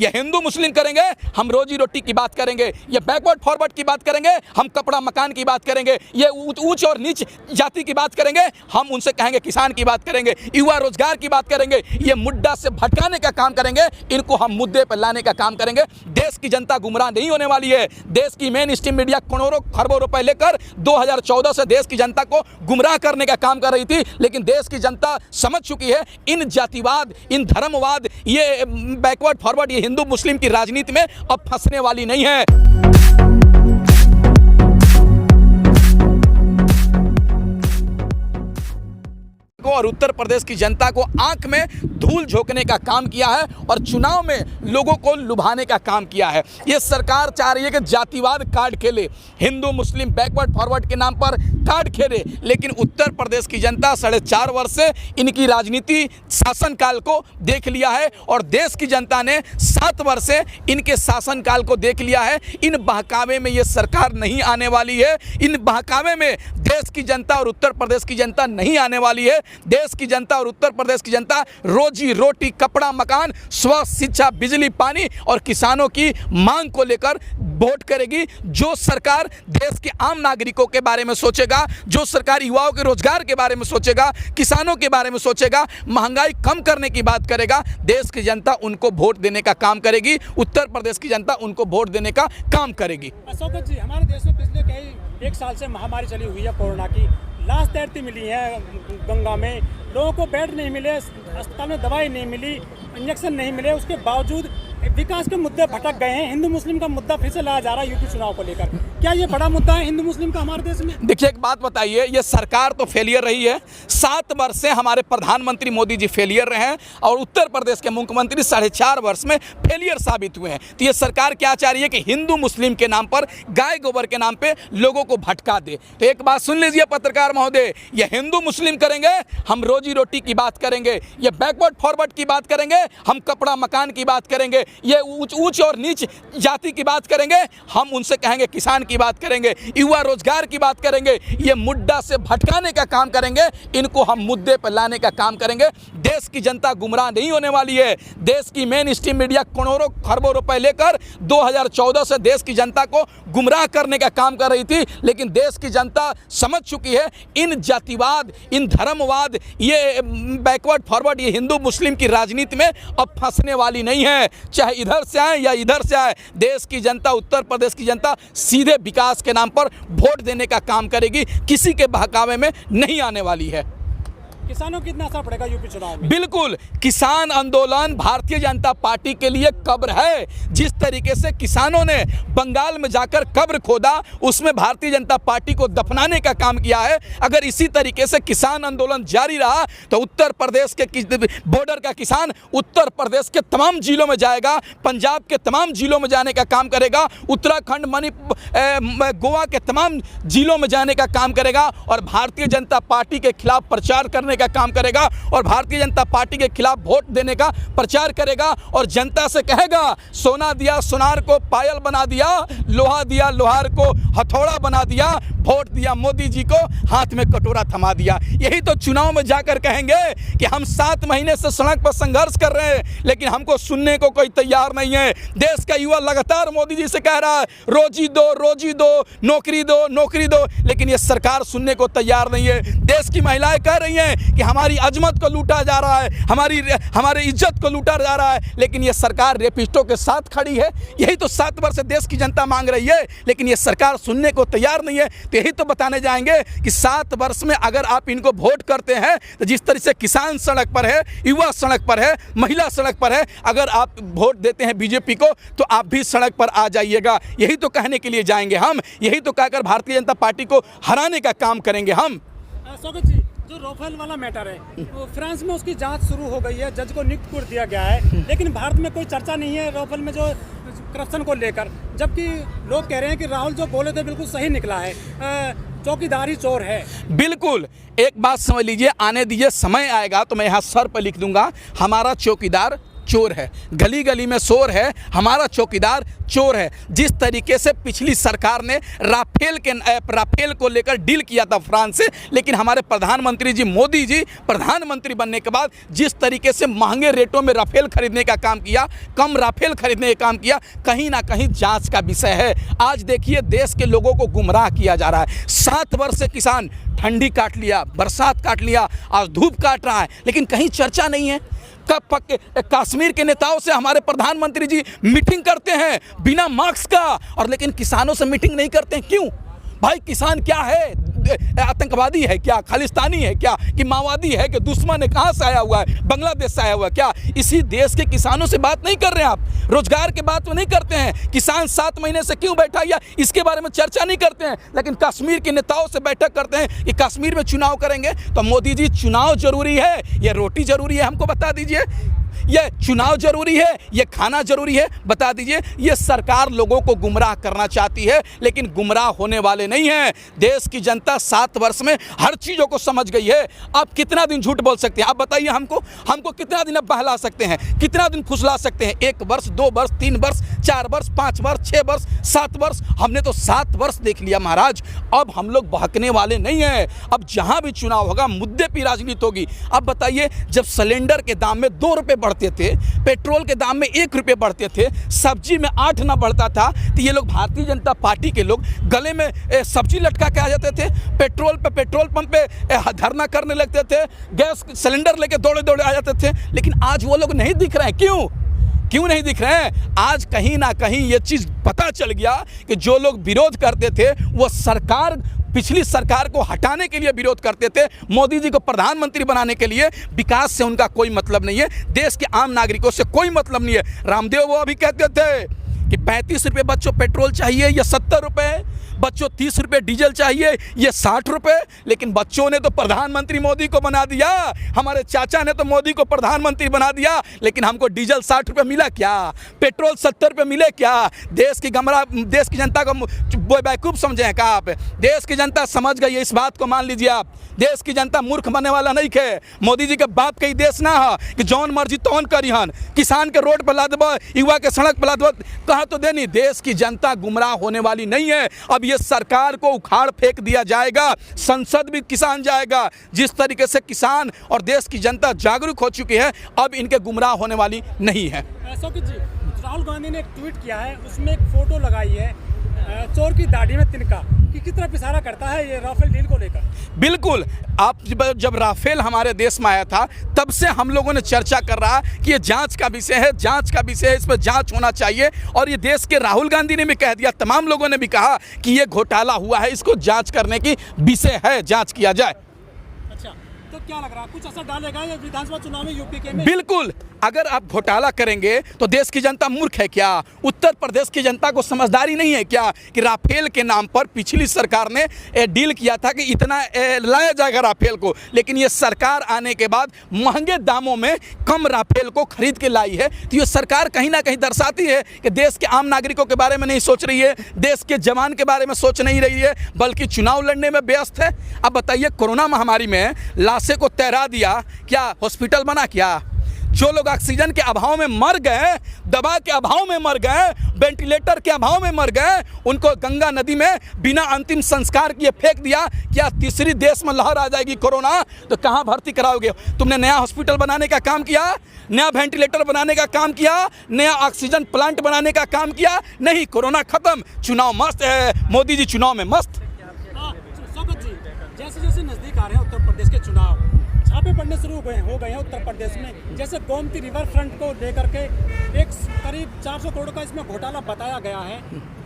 ये हिंदू मुस्लिम करेंगे, हम रोजी रोटी की बात करेंगे, ये बैकवर्ड फॉरवर्ड की बात करेंगे, हम कपड़ा मकान की बात करेंगे, ये ऊंच और नीच जाति की बात करेंगे, हम उनसे कहेंगे किसान की बात करेंगे, युवा रोजगार की बात करेंगे, ये मुद्दा से भटकाने का काम करेंगे, इनको हम मुद्दे पर लाने का काम करेंगे। देश की जनता गुमराह नहीं होने वाली है। देश की मेन स्ट्रीम मीडिया करोड़ों खरबों रुपए लेकर 2014 से देश की जनता को गुमराह करने का काम कर रही थी, लेकिन देश की जनता समझ चुकी है इन जातिवाद, इन धर्मवाद, ये बैकवर्ड फॉरवर्ड, ये हिंदू मुस्लिम की राजनीति में अब फंसने वाली नहीं है। और उत्तर प्रदेश की जनता को आंख में धूल झोंकने का काम किया है और चुनाव में लोगों को लुभाने का काम किया है। ये सरकार चाह रही है कि जातिवाद कार्ड खेले, हिंदू मुस्लिम बैकवर्ड फॉरवर्ड के नाम पर कार्ड खेले, लेकिन उत्तर प्रदेश की जनता 4.5 वर्ष से इनकी राजनीति शासनकाल को देख लिया है और देश की जनता ने 7 वर्ष से इनके शासनकाल को देख लिया है। इन बहकावे में ये सरकार नहीं आने वाली है, इन बहकावे में देश की जनता और उत्तर प्रदेश की जनता नहीं आने वाली है। देश की जनता और उत्तर प्रदेश की जनता रोजी रोटी, कपड़ा मकान, स्वास्थ्य, शिक्षा, बिजली, पानी और किसानों की मांग को लेकर वोट करेगी। जो सरकार देश के आम नागरिकों के बारे में सोचेगा, जो सरकार युवाओं के रोजगार के बारे में सोचेगा, किसानों के बारे में सोचेगा, महंगाई कम करने की बात करेगा, देश की जनता उनको वोट देने का काम करेगी। उत्तर प्रदेश की जनता उनको वोट देने का काम करेगी। अशोक जी, हमारे देश में पिछले कई 1 साल से महामारी चली हुई है कोरोना की। लाश तैरती मिली है गंगा में, लोगों को बेड नहीं मिले, अस्पताल में दवाई नहीं मिली, इंजेक्शन नहीं मिले, उसके बावजूद विकास के मुद्दे भटक गए हैं। हिंदू मुस्लिम का मुद्दा फिर से लाया जा रहा है यूपी चुनाव को लेकर। क्या ये बड़ा मुद्दा है हिंदू मुस्लिम का हमारे देश में? देखिए, एक बात बताइए, ये सरकार तो फेलियर रही है। 7 वर्ष से हमारे प्रधानमंत्री मोदी जी फेलियर रहे हैं और उत्तर प्रदेश के मुख्यमंत्री 4.5 वर्ष में फेलियर साबित हुए हैं। तो ये सरकार क्या चाह रही है कि हिंदू मुस्लिम के नाम पर, गाय गोबर के नाम पे लोगों को भटका दे। तो एक बात सुन लीजिए पत्रकार महोदय, ये हिंदू मुस्लिम करेंगे, हम रोजी रोटी की बात करेंगे, ये बैकवर्ड फॉरवर्ड की बात करेंगे, हम कपड़ा मकान की बात करेंगे, ये ऊंच और नीच जाति की बात करेंगे, हम उनसे कहेंगे किसान की बात करेंगे, युवा रोजगार की बात करेंगे, ये मुद्दा से भटकाने का काम करेंगे, इनको हम मुद्दे पर लाने का काम करेंगे। देश की जनता गुमराह नहीं होने वाली है। देश की मेन स्ट्रीम मीडिया करोड़ों खरबों रुपए लेकर 2014 से देश की जनता को गुमराह करने का काम कर रही थी, लेकिन देश की जनता समझ चुकी है इन जातिवाद, इन धर्मवाद, ये बैकवर्ड फॉरवर्ड, ये हिंदू मुस्लिम की राजनीति में अब फंसने वाली नहीं है। चाहे इधर से आए या इधर से आए, देश की जनता, उत्तर प्रदेश की जनता सीधे विकास के नाम पर वोट देने का काम करेगी, किसी के बहकावे में नहीं आने वाली है। किसानों को कितना असर पड़ेगा यूपी चुनाव में? बिल्कुल, किसान आंदोलन भारतीय जनता पार्टी के लिए कब्र है। जिस तरीके से किसानों ने बंगाल में जाकर कब्र खोदा, उसमें भारतीय जनता पार्टी को दफनाने का काम किया है। अगर इसी तरीके से किसान आंदोलन जारी रहा तो उत्तर प्रदेश के बॉर्डर का किसान उत्तर प्रदेश के तमाम जिलों में जाएगा, पंजाब के तमाम जिलों में जाने का काम करेगा, उत्तराखंड, गोवा के तमाम जिलों में जाने का काम करेगा और भारतीय जनता पार्टी के खिलाफ प्रचार करने का काम करेगा और भारतीय जनता पार्टी के खिलाफ वोट देने का प्रचार करेगा और जनता से कहेगा, सोना दिया सोनार को पायल बना दिया, लोहा दिया लोहार को हथौड़ा बना दिया, वोट दिया मोदी जी को हाथ में कटोरा थमा दिया। यही तो चुनाव में जाकर कहेंगे कि हम 7 महीने से सड़क पर संघर्ष कर रहे हैं, लेकिन हमको सुनने को कोई तैयार नहीं है। देश का युवा लगातार मोदी जी से कह रहा है रोजी दो, नौकरी दो, नौकरी दो, लेकिन ये सरकार सुनने को तैयार नहीं है। देश की महिलाएं कह रही हैं कि हमारी अजमत को लूटा जा रहा है, हमारे इज्जत को लूटा जा रहा है, लेकिन ये सरकार रेपिस्टों के साथ खड़ी है। यही तो 7 वर्ष से देश की जनता मांग रही है, लेकिन ये सरकार सुनने को तैयार नहीं है। तो यही तो बताने जाएंगे कि 7 वर्ष में अगर आप इनको वोट करते हैं तो जिस तरह से किसान सड़क पर है, युवा सड़क पर है, महिला सड़क पर है, अगर आप वोट देते हैं बीजेपी को तो आप भी सड़क पर आ जाइएगा। यही तो कहने के लिए जाएंगे हम, यही तो कहकर भारतीय जनता पार्टी को हराने का काम करेंगे हम। स्वागत जी, जो राफेल वाला मैटर है, तो फ्रांस में उसकी जांच शुरू हो गई है, जज को नियुक्त कर दिया गया है, लेकिन भारत में कोई चर्चा नहीं है राफेल में जो करप्शन को लेकर, जबकि लोग कह रहे हैं कि राहुल जो बोले थे बिल्कुल सही निकला है, चौकीदारी चोर है। बिल्कुल, एक बात समझ लीजिए, आने दीजिए, समय आएगा तो मैं यहाँ सर पर लिख दूंगा, हमारा चौकीदार चोर है, गली गली में शोर है, हमारा चौकीदार चोर है। जिस तरीके से पिछली सरकार ने राफेल को लेकर डील किया था फ्रांस से, लेकिन हमारे प्रधानमंत्री जी मोदी जी प्रधानमंत्री बनने के बाद जिस तरीके से महंगे रेटों में राफेल खरीदने का काम किया, कम राफेल खरीदने का काम किया, कहीं ना कहीं जांच का विषय है। आज देखिए देश के लोगों को गुमराह किया जा रहा है। 7 वर्ष से किसान ठंडी काट लिया, बरसात काट लिया, आज धूप काट रहा है, लेकिन कहीं चर्चा नहीं है। कश्मीर के नेताओं से हमारे प्रधानमंत्री जी मीटिंग करते हैं बिना मास्क का, और लेकिन किसानों से मीटिंग नहीं करते हैं। क्यों भाई? किसान क्या है? आतंकवादी है क्या? खालिस्तानी है क्या? कि माओवादी है कि दुश्मन है? कहाँ से आया हुआ है? बांग्लादेश से आया हुआ है क्या? इसी देश के किसानों से बात नहीं कर रहे हैं आप, रोजगार की बात नहीं करते हैं। किसान 7 महीने से क्यों बैठा या इसके बारे में चर्चा नहीं करते हैं, लेकिन कश्मीर के नेताओं से बैठक करते हैं कि कश्मीर में चुनाव करेंगे। तो मोदी जी, चुनाव जरूरी है या रोटी जरूरी है? हमको बता दीजिए। ये चुनाव जरूरी है, ये खाना जरूरी है? बता दीजिए। ये सरकार लोगों को गुमराह करना चाहती है, लेकिन गुमराह होने वाले नहीं हैं। देश की जनता 7 वर्ष में हर चीज़ों को समझ गई है। आप कितना दिन झूठ बोल सकते हैं? आप बताइए हमको कितना दिन अब बहला सकते हैं, कितना दिन फुसला सकते हैं? 1 वर्ष, 2 वर्ष, 3 वर्ष, 4 वर्ष, 5 वर्ष, 6 वर्ष, 7 वर्ष, हमने तो 7 वर्ष देख लिया महाराज। अब हम लोग बहकने वाले नहीं हैं। अब जहां भी चुनाव होगा मुद्दे की राजनीति होगी। अब बताइए, जब सिलेंडर के दाम में 2 रुपये बढ़ते थे, पेट्रोल के दाम में 1 रुपये बढ़ते थे, सब्जी में 8 ना बढ़ता था, तो ये लोग भारतीय जनता पार्टी के लोग गले में सब्जी लटका के आ जाते थे, पेट्रोल पंप पे धरना करने लगते थे, गैस सिलेंडर लेके दौड़े दौड़े आ जाते थे। लेकिन आज वो लोग नहीं दिख रहे हैं। क्यों नहीं दिख रहे हैं? आज कहीं ना कहीं ये चीज़ पता चल गया कि जो लोग विरोध करते थे वो पिछली सरकार को हटाने के लिए विरोध करते थे, मोदी जी को प्रधानमंत्री बनाने के लिए। विकास से उनका कोई मतलब नहीं है, देश के आम नागरिकों से कोई मतलब नहीं है। रामदेव वो अभी कहते थे कि 35 रुपये बच्चों पेट्रोल चाहिए या 70 रुपये, बच्चों 30 रुपये डीजल चाहिए ये 60 रुपये। लेकिन बच्चों ने तो प्रधानमंत्री मोदी को बना दिया, हमारे चाचा ने तो मोदी को प्रधानमंत्री बना दिया, लेकिन हमको डीजल 60 रुपये मिला क्या? पेट्रोल 70 रुपये मिले क्या? देश की जनता को बेवकूफ़ समझे हैं क्या आप? देश की जनता समझ गई है, इस बात को मान लीजिए आप। देश की जनता मूर्ख बनने वाला नहीं है। मोदी जी के बाप के ही देश ना है कि जौन मर्जी तौन करिहन, किसान के रोड पर ला देबा, युवा के सड़क पर ला देबा, कहा तो देनी। देश की जनता गुमराह होने वाली नहीं है। अब ये सरकार को उखाड़ फेंक दिया जाएगा, संसद भी किसान जाएगा। जिस तरीके से किसान और देश की जनता जागरूक हो चुकी है, अब इनके गुमराह होने वाली नहीं है। शौकत जी, राहुल गांधी ने एक ट्वीट किया है, उसमें एक फोटो लगाई है चोर की दाढ़ी में तिनका, कि किस तरफ इशारा करता है ये राफेल डील को लेकर? बिल्कुल, आप जब राफेल हमारे देश में आया था तब से हम लोगों ने चर्चा कर रहा कि ये जांच का विषय है, इस पर जांच होना चाहिए। और ये देश के राहुल गांधी ने भी कह दिया, तमाम लोगों ने भी कहा कि ये घोटाला हुआ है, इसको जांच करने की विषय है, जांच किया जाए। अच्छा, तो क्या लग रहा है, कुछ असर डालेगा ये विधानसभा चुनाव में यूपी के में? बिल्कुल, अगर आप घोटाला करेंगे तो देश की जनता मूर्ख है क्या? उत्तर प्रदेश की जनता को समझदारी नहीं है क्या कि राफेल के नाम पर पिछली सरकार ने डील किया था कि इतना लाया जाएगा राफेल को, लेकिन ये सरकार आने के बाद महंगे दामों में कम राफेल को खरीद के लाई है। तो ये सरकार कहीं ना कहीं दर्शाती है कि देश के आम नागरिकों के बारे में नहीं सोच रही है, देश के जवान के बारे में सोच नहीं रही है, बल्कि चुनाव लड़ने में व्यस्त है। अब बताइए, कोरोना महामारी में लाशें को तैरा दिया क्या? हॉस्पिटल बना क्या? जो लोग ऑक्सीजन के अभाव में मर गए, दवा के अभाव में मर गए, वेंटिलेटर के अभाव में मर गए, उनको गंगा नदी में बिना अंतिम संस्कार किए फेंक दिया। क्या तीसरी देश में लहर आ जाएगी कोरोना तो कहाँ भर्ती कराओगे? तुमने नया हॉस्पिटल बनाने का काम किया, नया वेंटिलेटर बनाने का काम किया, नया ऑक्सीजन प्लांट बनाने का काम किया? नहीं, कोरोना खत्म, चुनाव मस्त है, मोदी जी चुनाव में मस्त। शौकत जी, जैसे जैसे नजदीक आ रहे हैं उत्तर प्रदेश के चुनाव, छापे पड़ने शुरू हो गए हैं उत्तर प्रदेश में। जैसे गोमती रिवर फ्रंट को लेकर के एक करीब 400 करोड़ का इसमें घोटाला बताया गया है,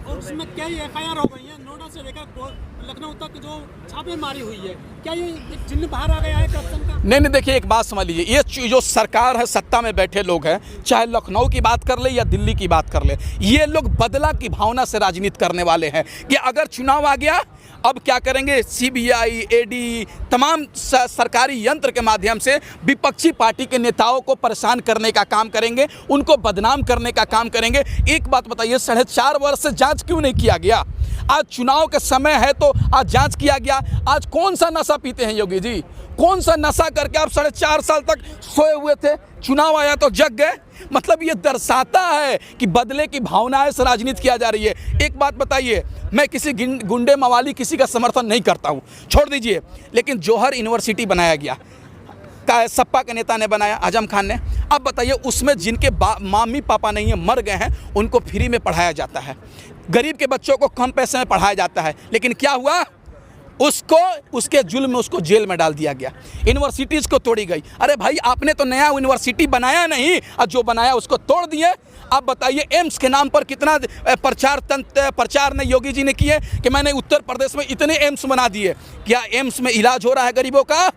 और उसमें कई FIR हो गई हैं, नोएडा से लेकर लखनऊ तक जो छापेमारी हुई है। क्या ये एक चिन्ह बाहर आ गया है करप्शन का? नहीं, देखिए एक बात समझ लीजिए, ये जो सरकार है, सत्ता में बैठे लोग हैं, चाहे लखनऊ की बात कर ले या दिल्ली की बात कर ले, ये लोग बदला की भावना से राजनीति करने वाले हैं कि अगर चुनाव आ गया अब क्या करेंगे? CBI, ED, तमाम सरकारी यंत्र के माध्यम से विपक्षी पार्टी के नेताओं को परेशान करने का काम करेंगे, उनको बदनाम करने का काम करेंगे। एक बात बताइए, 4.5 वर्ष से जांच क्यों नहीं किया गया? आज चुनाव के समय है तो आज जांच किया गया। आज कौन सा नशा पीते हैं योगी जी? कौन सा नशा करके आप 4.5 साल तक सोए हुए थे? चुनाव आया तो जग गए। मतलब ये दर्शाता है कि बदले की भावनाएं से राजनीति किया जा रही है। एक बात बताइए, मैं किसी गुंडे मवाली किसी का समर्थन नहीं करता हूँ, छोड़ दीजिए, लेकिन जौहर यूनिवर्सिटी बनाया गया, सपा के नेता ने बनाया, आजम खान ने। अब बताइए उसमें जिनके मम्मी पापा नहीं है, मर गए हैं, उनको फ्री में पढ़ाया जाता है। गरीब के बच्चों को कम पैसे में पढ़ाया जाता है, लेकिन क्या हुआ? उसको उसके जुल्म में उसको जेल में डाल दिया गया। यूनिवर्सिटीज़ को तोड़ी गई। अरे भाई आपने तो नया यूनिवर्सिटी बनाया नहीं, और जो बनाया उसको तोड़ दिए। आप बताइए एम्स के नाम पर कितना प्रचार ने योगी जी ने किए कि मैंने उत्तर प्रदेश में इतने एम्स बना दिए। क्या एम्स में इलाज हो रहा है गरीबों का?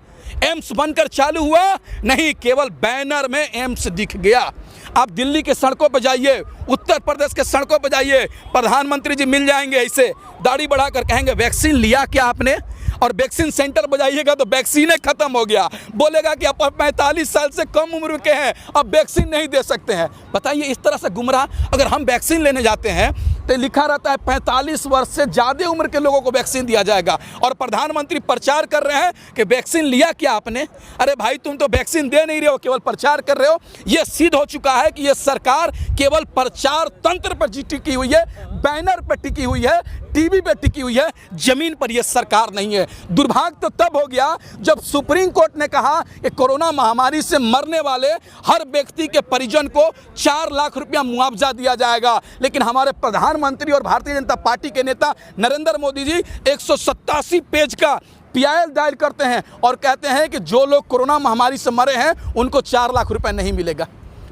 एम्स बनकर चालू हुआ नहीं, केवल बैनर में एम्स दिख गया। आप दिल्ली के सड़कों पर जाइए, उत्तर प्रदेश के सड़कों पर जाइए, प्रधानमंत्री जी मिल जाएंगे, ऐसे दाढ़ी बढ़ाकर कहेंगे वैक्सीन लिया क्या आपने? और वैक्सीन सेंटर बजाइएगा तो वैक्सीन खत्म हो गया। बोलेगा कि आप 45 साल से कम उम्र के हैं, अब वैक्सीन नहीं दे सकते हैं। बताइए इस तरह से गुमराह। अगर हम वैक्सीन लेने जाते हैं तो लिखा रहता है 45 वर्ष से ज़्यादा उम्र के लोगों को वैक्सीन दिया जाएगा, और प्रधानमंत्री प्रचार कर रहे हैं कि वैक्सीन लिया क्या आपने? अरे भाई तुम तो वैक्सीन दे नहीं रहे हो, केवल प्रचार कर रहे हो। ये सिद्ध हो चुका है कि ये सरकार केवल प्रचार तंत्र पर टिकी हुई है, बैनर पर टिकी हुई है, टीवी पे टिकी हुई है, जमीन पर यह सरकार नहीं है। दुर्भाग्य तो तब हो गया जब सुप्रीम कोर्ट ने कहा कि कोरोना महामारी से मरने वाले हर व्यक्ति के परिजन को 4 लाख रुपया मुआवजा दिया जाएगा, लेकिन हमारे प्रधानमंत्री और भारतीय जनता पार्टी के नेता नरेंद्र मोदी जी 187 पेज का PIL दायर करते हैं और कहते हैं कि जो लोग कोरोना महामारी से मरे हैं उनको 4 लाख रुपए नहीं मिलेगा।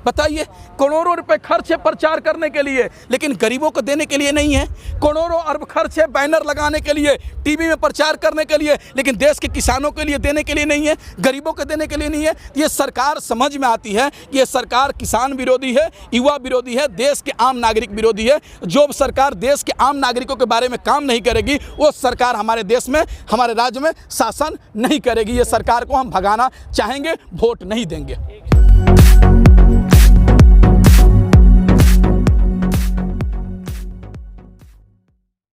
बताइए, करोड़ों रुपए खर्च है प्रचार करने के लिए, लेकिन गरीबों को देने के लिए नहीं है। करोड़ों अरब खर्च है बैनर लगाने के लिए, टीवी में प्रचार करने के लिए, लेकिन देश के किसानों के लिए देने के लिए नहीं है, गरीबों को देने के लिए नहीं है। ये सरकार समझ में आती है कि ये सरकार किसान विरोधी है, युवा विरोधी है, देश के आम नागरिक विरोधी है। जो सरकार देश के आम नागरिकों के बारे में काम नहीं करेगी, वो सरकार हमारे देश में, हमारे राज्य में शासन नहीं करेगी। ये सरकार को हम भगाना चाहेंगे, वोट नहीं देंगे।